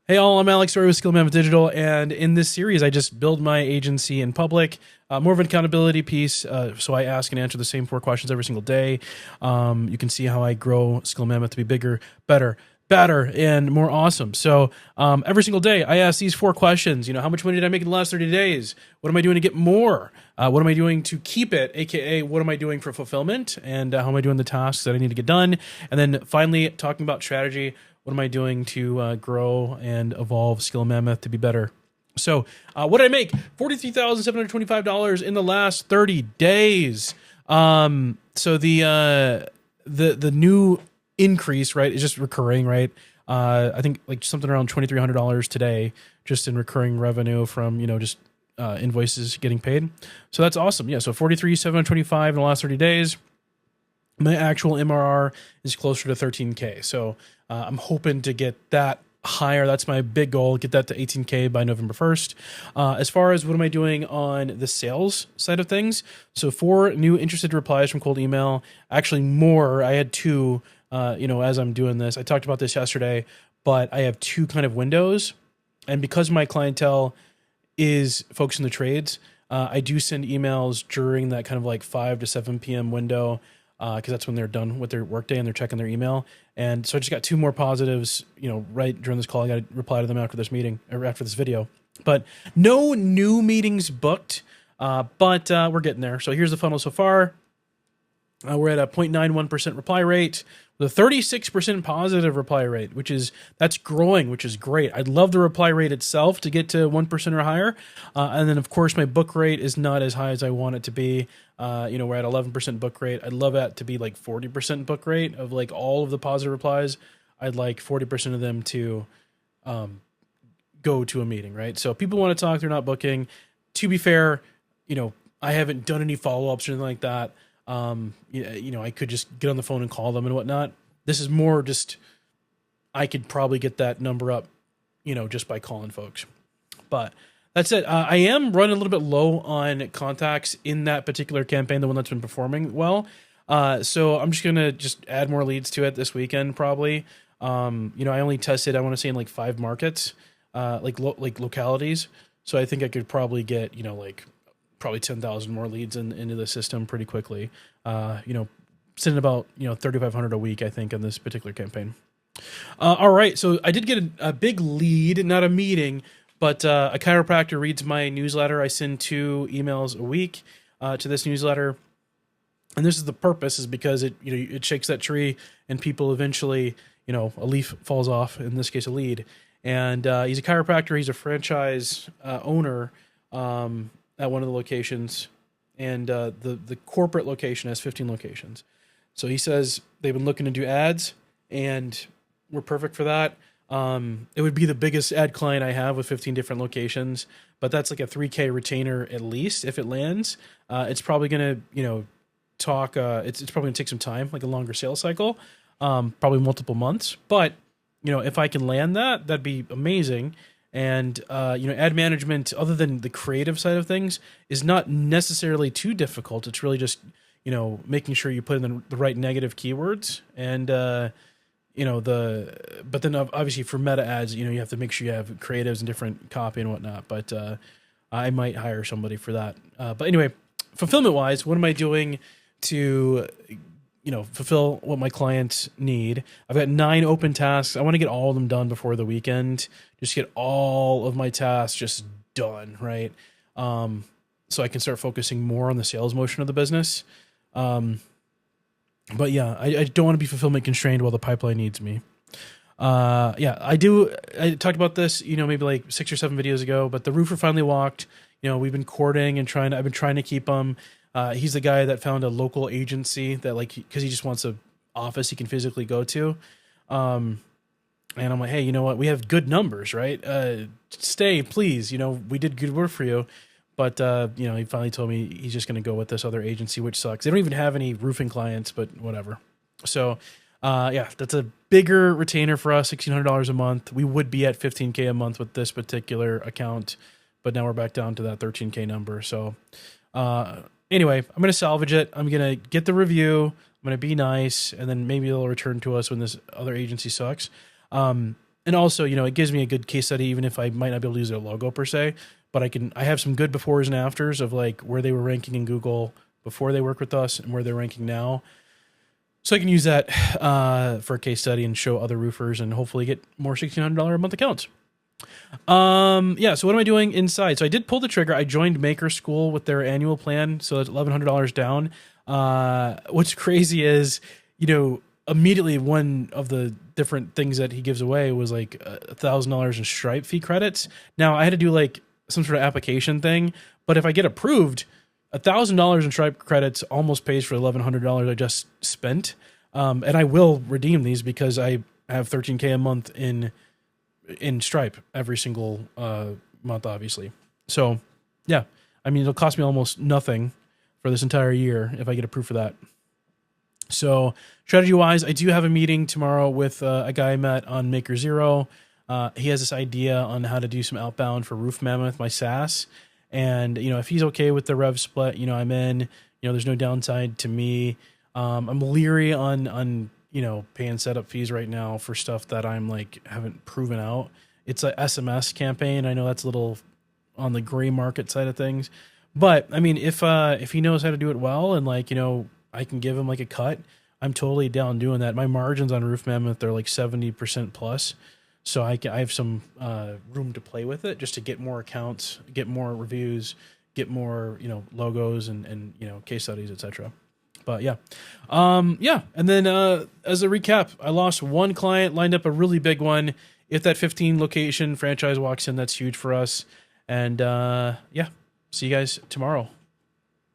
Hey all, I'm Alex Story with Skill Mammoth Digital, and in this series, I just build my agency in public, more of an accountability piece. So I ask and answer the same 4 questions every single day. You can see how I grow Skill Mammoth to be bigger, better, and more awesome. So every single day, I ask these 4 questions. How much money did I make in the last 30 days? What am I doing to get more? What am I doing to keep it? AKA, what am I doing for fulfillment? And how am I doing the tasks that I need to get done? And then finally, talking about strategy. What am I doing to grow and evolve Skill Mammoth to be better? So, what did I make? $43,725 in the last 30 days. So the new increase, right, is just recurring, right? I think like something around $2,300 today, just in recurring revenue from just invoices getting paid. So that's awesome. Yeah. So 43,725 in the last 30 days. My actual MRR is closer to 13K. So I'm hoping to get that higher. That's my big goal, get that to 18K by November 1st. As far as what am I doing on the sales side of things, so 4 new interested replies from cold email, actually more. I had 2, as I'm doing this. I talked about this yesterday, but I have 2 kind of windows. And because my clientele is folks in the trades, I do send emails during that kind of like 5 to 7 p.m. window, because that's when they're done with their workday and they're checking their email. And so I just got 2 more positives, right during this call. I got to reply to them after this meeting or after this video. But no new meetings booked, but we're getting there. So here's the funnel so far. We're at a 0.91% reply rate with a 36% positive reply rate, that's growing, which is great. I'd love the reply rate itself to get to 1% or higher. And then of course my book rate is not as high as I want it to be. We're at 11% book rate. I'd love that to be like 40% book rate of like all of the positive replies. I'd like 40% of them to go to a meeting, right? So people want to talk, they're not booking. To be fair, I haven't done any follow-ups or anything like that. I could just get on the phone and call them and whatnot. This is more just, I could probably get that number up, just by calling folks. But that's it. I am running a little bit low on contacts in that particular campaign, the one that's been performing well. So I'm just going to just add more leads to it this weekend, probably. I only tested, I want to say in like 5 markets, like localities. So I think I could probably get, probably 10,000 more leads into the system pretty quickly. Sending about 3,500 a week, I think, on this particular campaign. All right, so I did get a big lead, not a meeting, but a chiropractor reads my newsletter. I send 2 emails a week to this newsletter, and this is the purpose, is because it shakes that tree, and people eventually, a leaf falls off. In this case, a lead. And he's a chiropractor. He's a franchise owner. At one of the locations, and the corporate location has 15 locations. So he says they've been looking to do ads, and we're perfect for that. It would be the biggest ad client I have with 15 different locations, but that's like a 3K retainer at least if it lands. It's probably gonna talk. It's probably gonna take some time, like a longer sales cycle, probably multiple months. But if I can land that, that'd be amazing. And, ad management, other than the creative side of things, is not necessarily too difficult. It's really just, making sure you put in the right negative keywords. And, but then obviously for meta ads, you have to make sure you have creatives and different copy and whatnot. But I might hire somebody for that. But anyway, fulfillment wise, what am I doing to fulfill what my clients need? I've got 9 open tasks. I want to get all of them done before the weekend. Just get all of my tasks just done, right? So I can start focusing more on the sales motion of the business. But yeah, I don't want to be fulfillment constrained while the pipeline needs me. I talked about this, maybe like 6 or 7 videos ago, but the roofer finally walked. We've been courting and I've been trying to keep him. He's the guy that found a local agency that because he just wants a office he can physically go to. And I'm like, hey, you know what? We have good numbers, right? Stay, please. We did good work for you. But, he finally told me he's just going to go with this other agency, which sucks. They don't even have any roofing clients, but whatever. So, that's a bigger retainer for us, $1,600 a month. We would be at 15K a month with this particular account, but now we're back down to that 13K number. So, anyway, I'm going to salvage it. I'm going to get the review. I'm going to be nice, and then maybe they'll return to us when this other agency sucks. And also, you know, it gives me a good case study, even if I might not be able to use their logo per se, but I have some good befores and afters of like where they were ranking in Google before they worked with us and where they're ranking now. So I can use that for a case study and show other roofers and hopefully get more $1,600 a month accounts. Yeah. So what am I doing inside? So I did pull the trigger. I joined Maker School with their annual plan. So it's $1,100 down. What's crazy is, you know, immediately one of the different things that he gives away was like $1,000 in Stripe fee credits. Now I had to do like some sort of application thing, but if I get approved, $1,000 in Stripe credits almost pays for $1,100 I just spent. And I will redeem these because I have $13K a month in Stripe every single month, obviously. So yeah, I mean, it'll cost me almost nothing for this entire year if I get approved for that. So strategy wise, I do have a meeting tomorrow with a guy I met on Maker Zero. He has this idea on how to do some outbound for Roof Mammoth, my SaaS. And, you know, if he's okay with the rev split, you know, I'm in, you know, there's no downside to me. I'm leery on, you know, paying setup fees right now for stuff that I'm like, haven't proven out. It's a SMS campaign. I know that's a little on the gray market side of things, but I mean, if he knows how to do it well and like, you know, I can give him like a cut, I'm totally down doing that. My margins on Roof Mammoth, they're like 70% plus. So I have some room to play with it just to get more accounts, get more reviews, get more, you know, logos and you know, case studies, etc. But yeah. Yeah. And then as a recap, I lost one client, lined up a really big one. If that 15 location franchise walks in, that's huge for us. And yeah, see you guys tomorrow.